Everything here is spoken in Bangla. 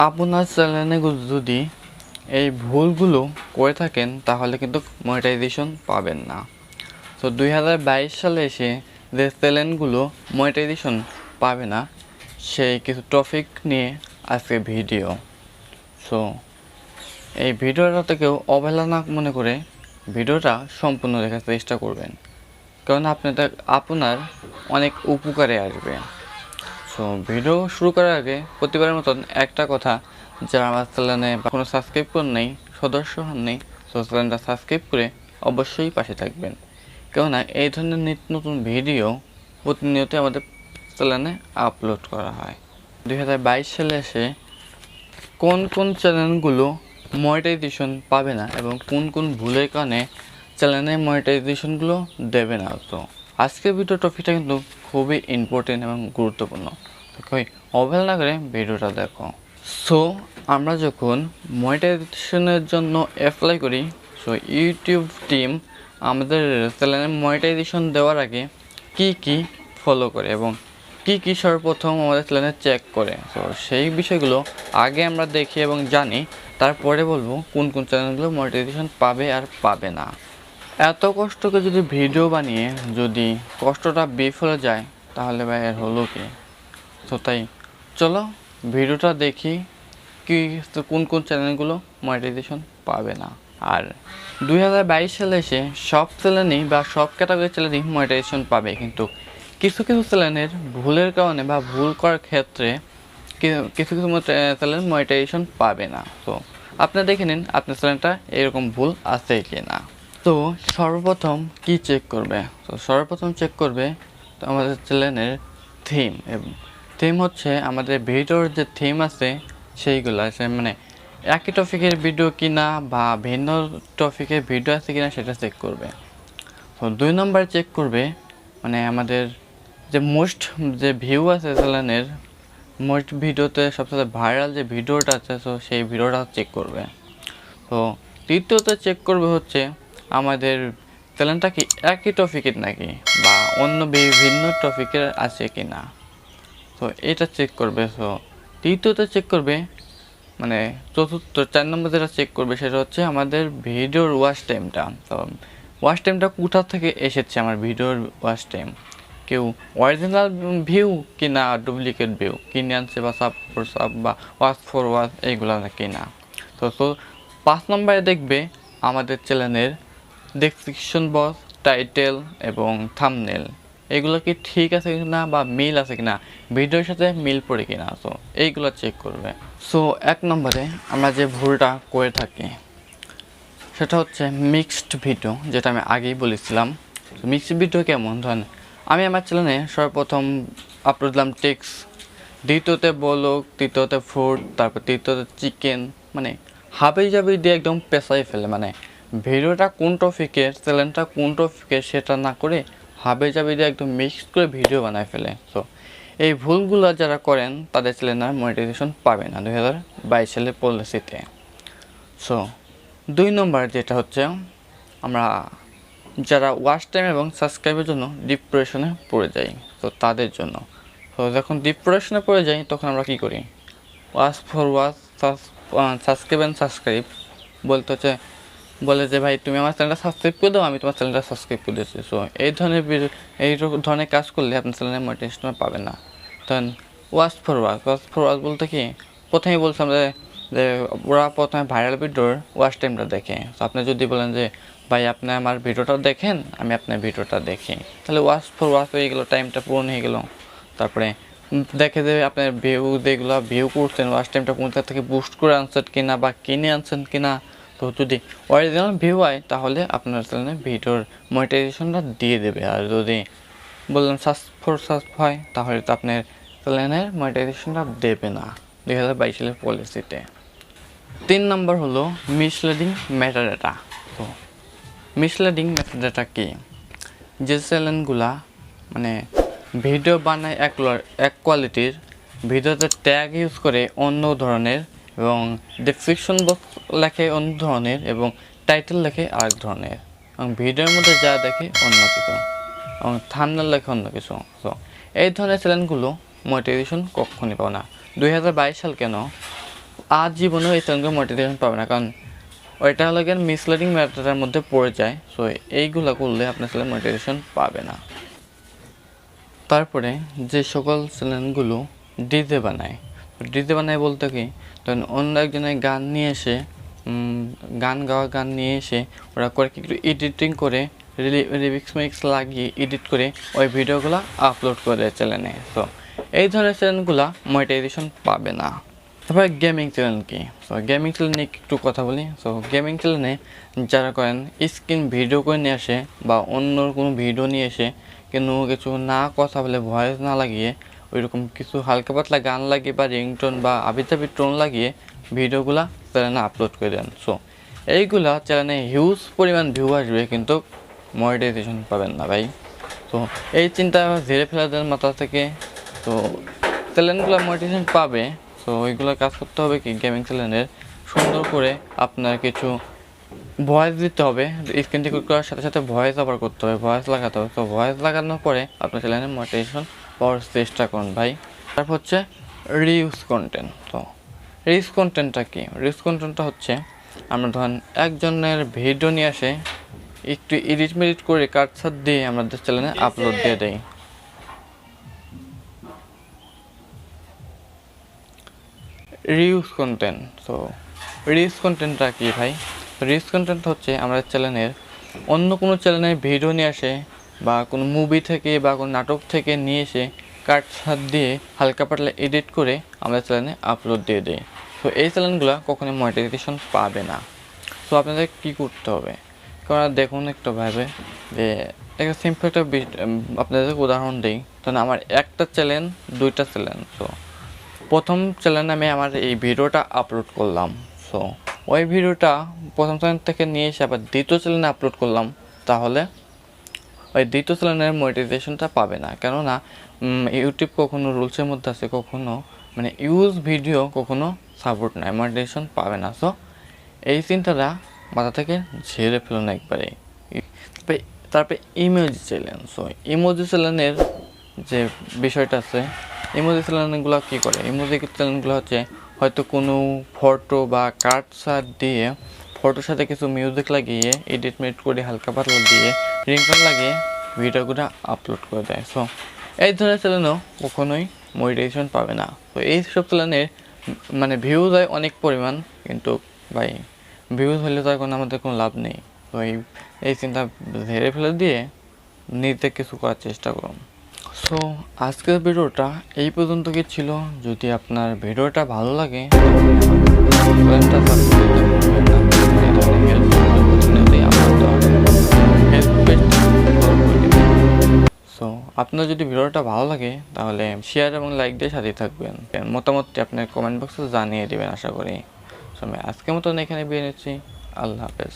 আপনার চ্যানেলে যদি এই ভুলগুলো করে থাকেন তাহলে কিন্তু মনিটাইজেশন পাবেন না। তো 2022 সালে এসে যে চ্যানেলগুলো মনিটাইজেশন পাবে না সেই কিছু টপিক নিয়ে আজকে ভিডিও। সো এই ভিডিওটাতে কেউ অবহেলা না মনে করে ভিডিওটা সম্পূর্ণ দেখার চেষ্টা করবেন, কারণ আপনার অনেক উপকারে আসবে। সো ভিডিও শুরু করার আগে প্রতিবারের মতন একটা কথা, যারা আমার চ্যানেলে কোনো সাবস্ক্রাইব করে নেই, সদস্য হন নেই, সো চ্যানেলটা সাবস্ক্রাইব করে অবশ্যই পাশে থাকবেন, কেননা এই ধরনের নিত্য নতুন ভিডিও প্রতিনিয়ত আমাদের চ্যানেলে আপলোড করা হয়। 2022 সালে এসে কোন কোন চ্যানেলগুলো মনিটাইজেশন পাবে না এবং কোন কোন ভুলের কারণে চ্যানেলের মনিটাইজেশনগুলো দেবে না। তো আজকের ভিডিও টপিকটা কিন্তু খুবই ইম্পর্টেন্ট এবং গুরুত্বপূর্ণ, অবহেলা না করে ভিডিওটা দেখো। সো আমরা যখন মনিটাইজেশনের জন্য অ্যাপ্লাই করি, সো ইউটিউব টিম আমাদের চ্যানেলের মনিটাইজেশন দেওয়ার আগে কি কি ফলো করে এবং কি সর্বপ্রথম আমাদের চ্যানেলে চেক করে, তো সেই বিষয়গুলো আগে আমরা দেখি এবং জানি, তারপরে বলবো কোন কোন চ্যানেলগুলো মনিটাইজেশন পাবে আর পাবে না। এত কষ্ট করে যদি ভিডিও বানিয়ে যদি কষ্টটা বিফলে যায় তাহলে ভাই এর হলো কি? তো তাই চলো ভিডিওটা দেখি কোন কোন চ্যানেলগুলো মনিটাইজেশন পাবে না। আর 2022 সালে এসে সব চ্যানেলই বা সব ক্যাটাগরির চ্যানেলই মনিটাইজেশন পাবে, কিন্তু কিছু কিছু চ্যানেলের ভুলের কারণে বা ভুল করার ক্ষেত্রে কিছু কিছু চ্যানেল মনিটাইজেশন পাবে না। তো আপনি দেখে নিন আপনার চ্যানেলটা এরকম ভুল আছে কি না। তো সর্বপ্রথম কি চেক করবে? তো সর্বপ্রথম চেক করবে তো আমাদের চ্যানেলের থিম। এবং থিম হচ্ছে আমাদের ভিডিওর যে থিম আছে সেইগুলো আছে, মানে একই টপিকের ভিডিও কিনা বা ভিন্ন টপিকের ভিডিও আছে কিনা সেটা চেক করবে। তো 2 নম্বর চেক করবে মানে আমাদের যে মোস্ট যে ভিউ আছে চ্যানেলের, মোস্ট ভিডিওতে সবচেয়ে ভাইরাল যে ভিডিওটা আছে, তো সেই ভিডিওটা চেক করবে। তো তৃতীয়ত চেক করবে হচ্ছে আমাদের চ্যানেলটা কি একই টপিকের নাকি বা অন্য বিভিন্ন টপিকের আছে কি না, তো এটা চেক করবে। তো তৃতীয়ত চেক করবে মানে 4 নম্বর যেটা চেক করবে সেটা হচ্ছে আমাদের ভিডিওর ওয়াচ টাইমটা। তো ওয়াচ টাইমটা কোথা থেকে এসেছে আমার ভিডিওর ওয়াচ টাইম, কেউ অরিজিনাল ভিউ কিনা ডুপ্লিকেট ভিউ কিনে আনছে বা সাব ফর সাব বা ওয়াচ ফর ওয়াচ এইগুলো কিনা। তো 5 নম্বরে দেখবে আমাদের চ্যানেলের ডেসক্রিপশন বক্স, টাইটেল এবং থাম্বনেল এগুলো কি ঠিক আছে কিনা বা মিল আছে কিনা, ভিডিওর সাথে মিল পড়ে কিনা, তো এইগুলো চেক করবে। সো 1 নম্বরে আমরা যে ভুলটা করে থাকি সেটা হচ্ছে মিক্সড ভিডিও, যেটা আমি আগেই বলেছিলাম। মিক্সড ভিডিও কেমন? ধরেন আমি আমার চ্যানেলে সর্বপ্রথম আপলোড দিলাম টেক্সট, দ্বিতীয়তে ব্লগ, তৃতীয়তে ফুড, তারপর তৃতীয়তে চিকেন, মানে হাবি জাবি দিয়ে একদম পেঁচাই ফেলে, মানে ভিডিওটা কোন টপিকের, চ্যানেলটা কোন টপিকের সেটা না করে হাবি জাবি দিয়ে একদম মিক্স করে ভিডিও বানায় ফেলে। সো এই ভুলগুলো যারা করেন তাদের চ্যানেল মনিটাইজেশন পাবে না 2022 সালের পলিসিতে। সো 2 নম্বর যেটা হচ্ছে আমরা যারা ওয়াচ টাইম এবং সাবস্ক্রাইবের জন্য ডিপ্রেশনে পড়ে যাই, তো তাদের জন্য। তো যখন ডিপ্রেশনে পড়ে যাই তখন আমরা কী করি? ওয়াচ ফর ওয়াচ, সাবস্ক্রাইব বলতে হচ্ছে বলে যে ভাই তুমি আমার চ্যানেলটা সাবস্ক্রাইব করে দাও, আমি তোমার চ্যানেলটা সাবস্ক্রাইব করে দিচ্ছি। সো এই ধরনের কাজ করলে আপনার চ্যানেলের মনিটাইজেশন পাবেন না। তখন ওয়াচ ফর ওয়াচ বলতে কি, প্রথমেই বলছিলাম যে ওরা প্রথমে ভাইরাল ভিডিওর ওয়াচ টাইমটা দেখে। তো আপনি যদি বলেন যে ভাই আপনি আমার ভিডিওটা দেখেন, আমি আপনার ভিডিওটা দেখি, তাহলে ওয়াচ ফর ওয়াচ হয়ে গেলো, টাইমটা পূরণ হয়ে গেলো। তারপরে দেখে যে আপনার ভিউ যেগুলো ভিউ করছেন ওয়াচ টাইমটা কোনটা থেকে বুস্ট করে আনছেন কিনা বা কিনে আনছেন কিনা। তো যদি অরিজিনাল ভিউ হয় তাহলে আপনার চ্যানেলে ভিডিওর মনিটাইজেশনটা দিয়ে দেবে, আর যদি বললেন সার্চ হয় তাহলে তো আপনার চ্যানেলের মনিটাইজেশনটা দেবে না 2022 সালের পলিসিতে। 3 নম্বর হলো মিসলিডিং মেটাডাটা। তো মিসলিডিং মেটাডাটা কি? যে চ্যানেলগুলা মানে ভিডিও বানায় এক কোয়ালিটির, ভিডিওতে ট্যাগ ইউজ করে অন্য ধরনের এবং ডেসক্রিপশন বক্স লেখে অন্য ধরনের এবং টাইটেল লেখে আরেক ধরনের এবং ভিডিওর মধ্যে যা দেখে অন্য কিছু এবং থাম্বনেল লেখে অন্য কিছু। তো এই ধরনের চ্যানেলগুলো মনিটাইজেশন কখনই পাবে না। 2022 সাল কেন, আজ জীবনেও এই চ্যানেলগুলো মনিটাইজেশন পাবে না, কারণ ওইটা হলো গিয়ে মিসলিডিং ম্যাটারের মধ্যে পড়ে যায়। সো এইগুলো করলে আপনার চ্যানেল মনিটাইজেশন পাবে না। তারপরে যে সকল চ্যানেলগুলো ডিজে বানায়, ডিজে বানায় বলতে কি, তখন অন্য একজনের গান নিয়ে এসে গান নিয়ে এসে ওরা করে কি একটু এডিটিং করে রিমিক্স মিক্স লাগিয়ে এডিট করে ওই ভিডিওগুলো আপলোড করে চ্যানেলে। তো এই ধরনের চ্যানেলগুলো মনিটাইজেশন পাবে না। তারপরে গেমিং চ্যানেল কি, সো গেমিং চ্যানেল নিয়ে একটু কথা বলি। সো গেমিং চ্যানেলে যারা করেন স্ক্রিন ভিডিও করে নিয়ে আসে বা অন্য কোনো ভিডিও নিয়ে এসে কিন্তু কিছু না কথা বলে ভয়েস না লাগিয়ে ওইরকম কিছু হালকা পাতলা গান লাগিয়ে বা রিংটোন বা আবিজাবি টোন লাগিয়ে ভিডিওগুলো চ্যানেলে আপলোড করে দেন। সো এইগুলা চ্যানেলে হিউজ পরিমাণ ভিউ আসবে কিন্তু মনিটাইজেশন পাবেন না ভাই। তো এই চিন্তা ঝেড়ে ফেলে দেন মাথা থেকে। তো চ্যানেলগুলো মনিটাইজেশন পাবে, তো ওইগুলো কাজ করতে হবে কি, গেমিং চ্যানেলের সুন্দর করে আপনার কিছু ভয়েস দিতে হবে, স্ক্রিন রেকর্ড করার সাথে সাথে ভয়েস আবার করতে হবে, ভয়েস লাগাতে হবে। তো ভয়েস লাগানোর পরে আপনার চ্যানেলে মনিটাইজেশন পাওয়ার চেষ্টা করুন ভাই। তারপর হচ্ছে রিউজ কন্টেন্ট। তো রিউজ কন্টেন্টটা কি, রিউজ কন্টেন্টটা হচ্ছে আমরা ধরেন একজনের ভিডিও নিয়ে আসে একটু এডিট মেডিট করে কাটছাট দিয়ে আমাদের চ্যানেলে আপলোড দিয়ে দেয়। Reuse content. তো রিউজ কন্টেন্টটা কি ভাই, রিউজ কন্টেন্ট হচ্ছে আমাদের চ্যানেলের অন্য কোনো চ্যানেলের ভিডিও নিয়ে আসে বা কোনো মুভি থেকে বা কোনো নাটক থেকে নিয়ে এসে কাটছাট দিয়ে হালকা পাতলা এডিট করে আমাদের চ্যানেলে আপলোড দিয়ে দেয়। তো এই চ্যানেলগুলো কখনোই মনিটাইজেশন পাবে না। তো আপনাদের কী করতে হবে, কারণ দেখুন একটা ভাবে যে একটা সিম্পল একটা আপনাদের উদাহরণ দিই। তাহলে আমার একটা চ্যানেল, দুইটা চ্যানেল। তো প্রথম চ্যানেলে আমি আমার এই ভিডিওটা আপলোড করলাম। সো ওই ভিডিওটা প্রথম চ্যানেল থেকে নিয়ে এসে আবার দ্বিতীয় চ্যানেলে আপলোড করলাম, তাহলে ওই দ্বিতীয় চ্যানেলের মনিটাইজেশনটা পাবে না। কেননা ইউটিউব কখনো রুলসের মধ্যে আছে, কখনো মানে ইউজ ভিডিও কখনো সাপোর্ট নেয়, মনিটাইজেশন পাবে না। সো এই চিন্তাটা মাথা থেকে ঝেড়ে ফেলুন একবারে। তারপরে ইমোজি চ্যানেল। সো ইমোজি চ্যানেলের যে বিষয়টা আছে, ইমোজি চ্যানেলগুলো কী করে, ইমোজি চ্যানেলগুলো হচ্ছে হয়তো কোনো ফটো বা কাটছাট দিয়ে ফটোর সাথে কিছু মিউজিক লাগিয়ে এডিট মেডিট করে হালকা পাতলা দিয়ে রিংটোন লাগিয়ে ভিডিওগুলো আপলোড করে দেয়। সো এই ধরনের চ্যানেলও কখনোই মনিটাইজেশন পাবে না। তো এই সব চ্যানেলের মানে ভিউজ হয় অনেক পরিমাণ, কিন্তু ভাই ভিউজ হলে তো এখন আমাদের কোনো লাভ নেই। তো এই চিন্তা ঝেড়ে ফেলে দিয়ে নিজে কিছু করার চেষ্টা করুন। সো আজকের ভিডিওটা এই পর্যন্ত কি ছিল। যদি আপনার ভিডিওটা ভালো লাগে সো আপনার যদি ভিডিওটা ভালো লাগে তাহলে শেয়ার এবং লাইক দিয়ে সাথে থাকবেন, মতামতটি আপনার কমেন্ট বক্সে জানিয়ে দেবেন আশা করি। সো আমি আজকের মতন এখানে বিয়ে নিচ্ছি। আল্লাহ হাফেজ।